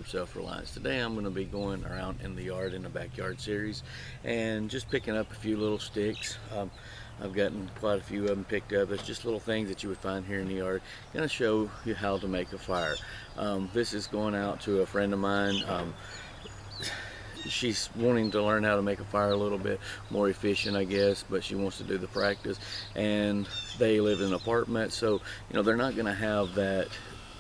self-reliance. Today I'm going to be going around in the yard, in the backyard series, and just picking up a few little sticks. I've gotten quite a few of them picked up. It's just little things that you would find here in the yard. I'm going to show you how to make a fire. This is going out to a friend of mine. She's wanting to learn how to make a fire a little bit more efficient, I guess, but she wants to do the practice. And they live in an apartment, so they're not going to have that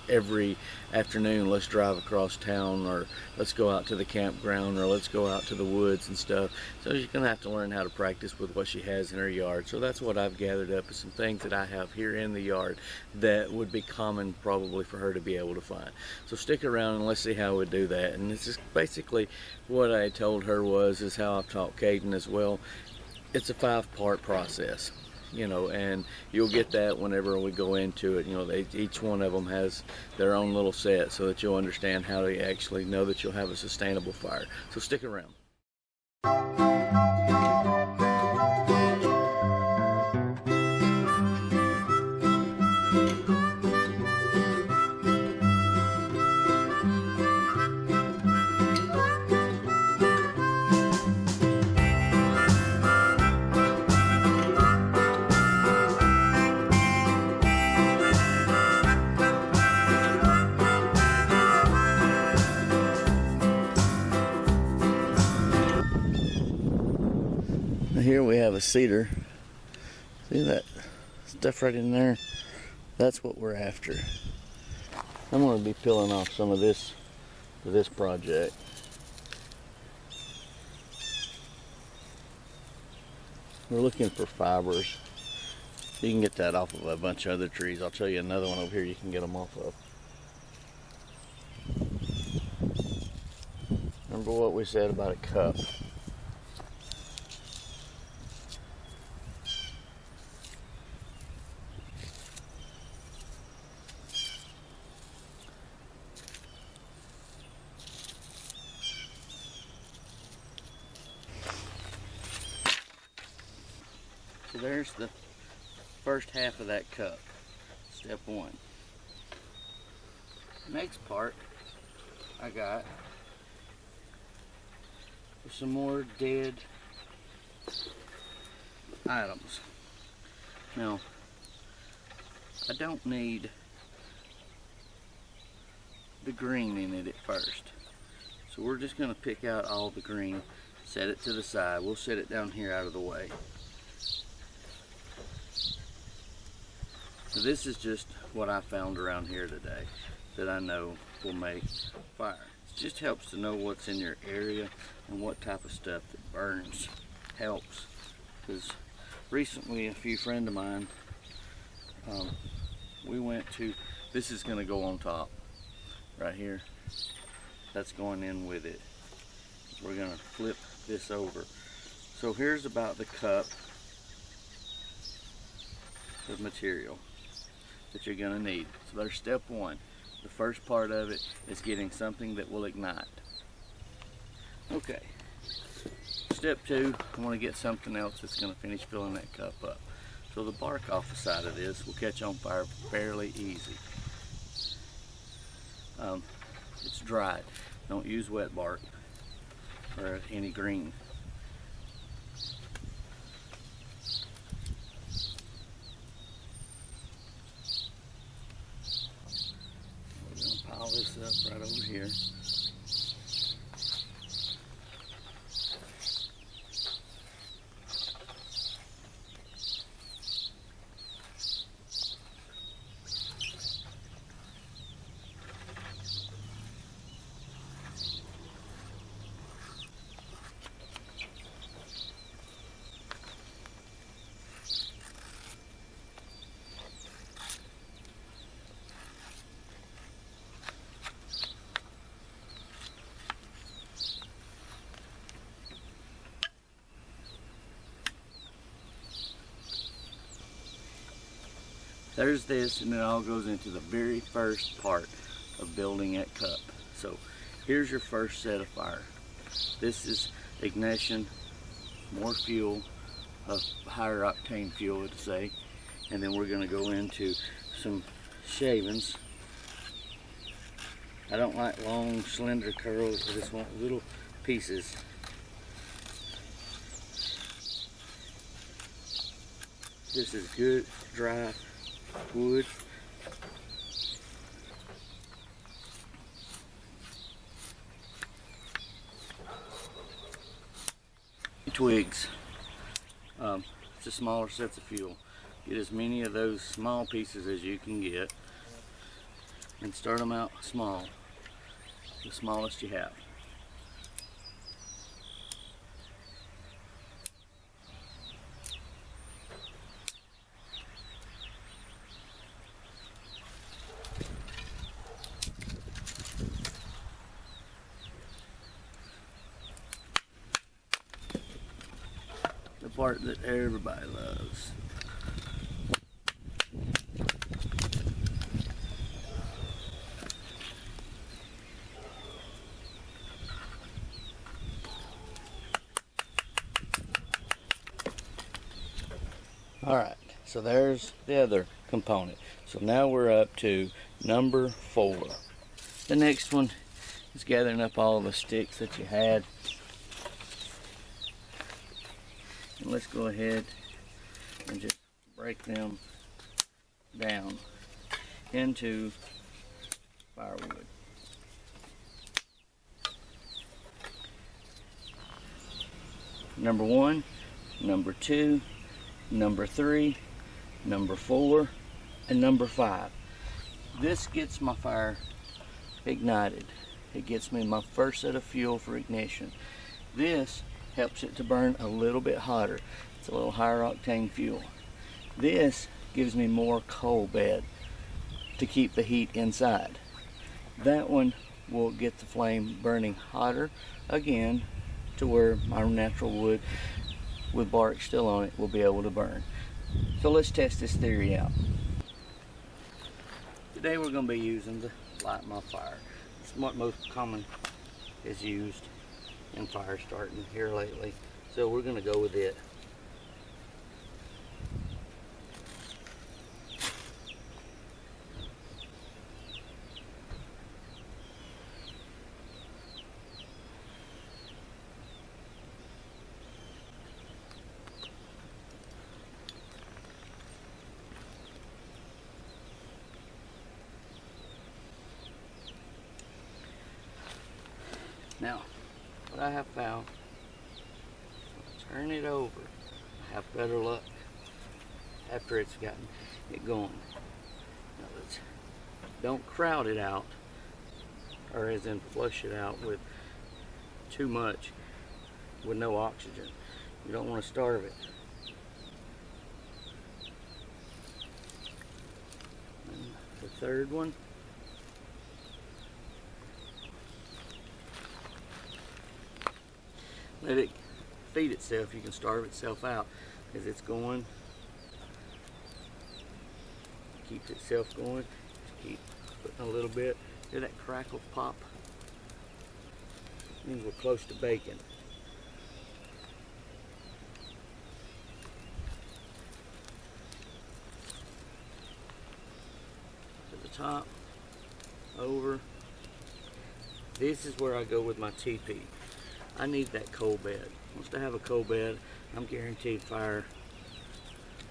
every afternoon. Let's drive across town, or let's go out to the campground, or let's go out to the woods and stuff. So she's gonna have to learn how to practice with what she has in her yard. So that's what I've gathered up, is some things that I have here in the yard that would be common probably for her to be able to find. So stick around and let's see how we do that. And this is basically what I told her is how I've taught Caden as well. It's a 5-part process. And you'll get that whenever we go into it. Each one of them has their own little set, so that you'll understand how to actually know that you'll have a sustainable fire. So stick around. Here we have a cedar. See that stuff right in there? That's what we're after. I'm going to be peeling off some of this for this project. We're looking for fibers. You can get that off of a bunch of other trees. I'll show you another one over here you can get them off of. Remember what we said about a cup. So there's the first half of that cup, step 1. Next part I got some more dead items. Now, I don't need the green in it at first, so we're just going to pick out all the green, set it to the side. We'll set it down here out of the way. So this is just what I found around here today that I know will make fire. It just helps to know what's in your area and what type of stuff that burns. Helps, because recently a few friends of mine, we went to, this is going to go on top right here. That's going in with it. We're going to flip this over. So here's about the cup of material that you're going to need. So there's step 1. The first part of it is getting something that will ignite. Okay. Step 2, I want to get something else that's going to finish filling that cup up. So the bark off the side of this will catch on fire fairly easy. It's dried. Don't use wet bark or any green. Pile this up right over here. There's this, and it all goes into the very first part of building that cup. So here's your first set of fire. This is ignition, more fuel, a higher octane fuel to say, and then we're going to go into some shavings I don't like long, slender curls. I just want little pieces. This is good, dry wood. Twigs. It's the smaller sets of fuel. Get as many of those small pieces as you can get and start them out small, the smallest you have. The part that everybody loves. Alright, so there's the other component. So now we're up to number 4. The next one is gathering up all the sticks that you had. And let's go ahead and just break them down into firewood. Number 1, number 2, number 3, number 4, and number 5. This gets my fire ignited. It gets me my first set of fuel for ignition. This helps it to burn a little bit hotter. It's a little higher octane fuel. This gives me more coal bed to keep the heat inside. That one will get the flame burning hotter again to where my natural wood with bark still on it will be able to burn. So let's test this theory out. Today we're going to be using to light my fire. It's what most common is used in fire starting here lately. So we're going to go with it. Now, what I have found, turn it over, I have better luck after it's gotten it going. Now don't crowd it out, or as in flush it out with too much, with no oxygen. You don't want to starve it. And the third one. Let it feed itself. You can starve itself out as it's going. Keep itself going. Just keep putting a little bit. Hear that crackle pop? Means we're close to baking. To the top, over. This is where I go with my TP. I need that coal bed. Once I have a coal bed, I'm guaranteed fire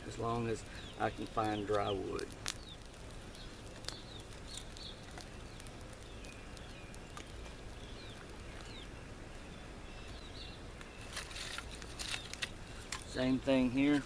as long as I can find dry wood. Same thing here.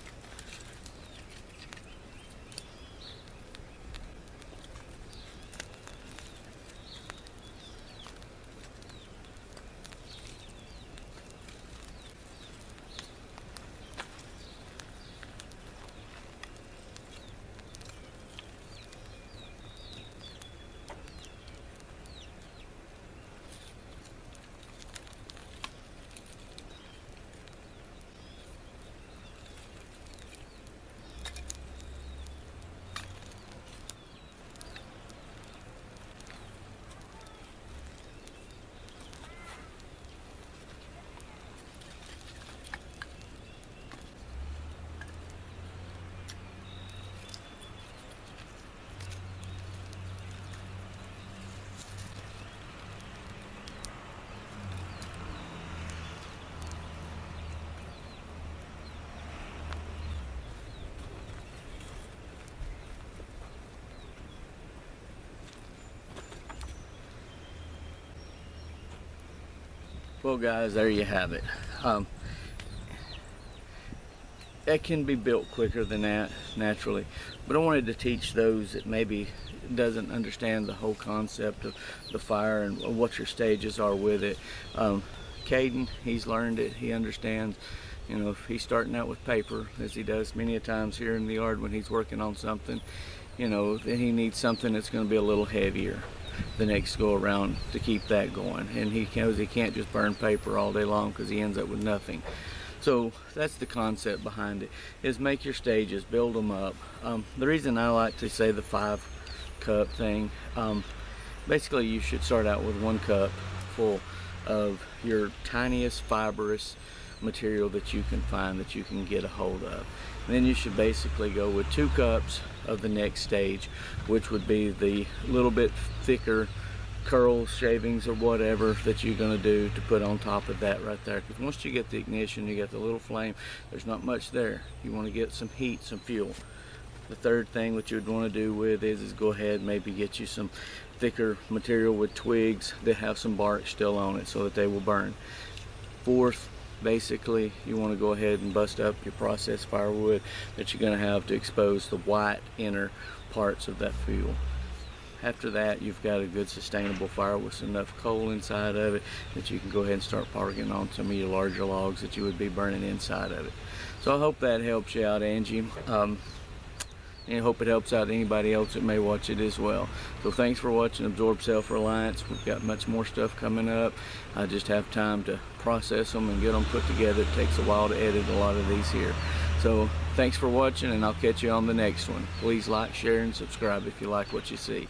Well guys, there you have it. That can be built quicker than that naturally, but I wanted to teach those that maybe doesn't understand the whole concept of the fire and what your stages are with it. Caden, he's learned it, he understands. You know, if he's starting out with paper, as he does many a times here in the yard when he's working on something, you know, then he needs something that's going to be a little heavier the next go around to keep that going. And he knows he can't just burn paper all day long because he ends up with nothing. So that's the concept behind it, is make your stages, build them up. The reason I like to say the 5-cup thing, basically you should start out with 1 cup full of your tiniest fibrous material that you can find, that you can get a hold of. And then you should basically go with 2 cups of the next stage, which would be the little bit thicker curls, shavings, or whatever that you're going to do to put on top of that right there. Because once you get the ignition, you get the little flame, there's not much there. You want to get some heat, some fuel. The third thing what you would want to do with is go ahead and maybe get you some thicker material with twigs that have some bark still on it so that they will burn. Fourth, basically you want to go ahead and bust up your processed firewood that you're going to have to expose the white inner parts of that fuel. After that, you've got a good sustainable fire with enough coal inside of it that you can go ahead and start parking on some of your larger logs that you would be burning inside of it. So I hope that helps you out, Angie. And I hope it helps out anybody else that may watch it as well. So thanks for watching Absorb Self-Reliance. We've got much more stuff coming up. I just have time to process them and get them put together. It takes a while to edit a lot of these here. So thanks for watching, and I'll catch you on the next one. Please like, share, and subscribe if you like what you see.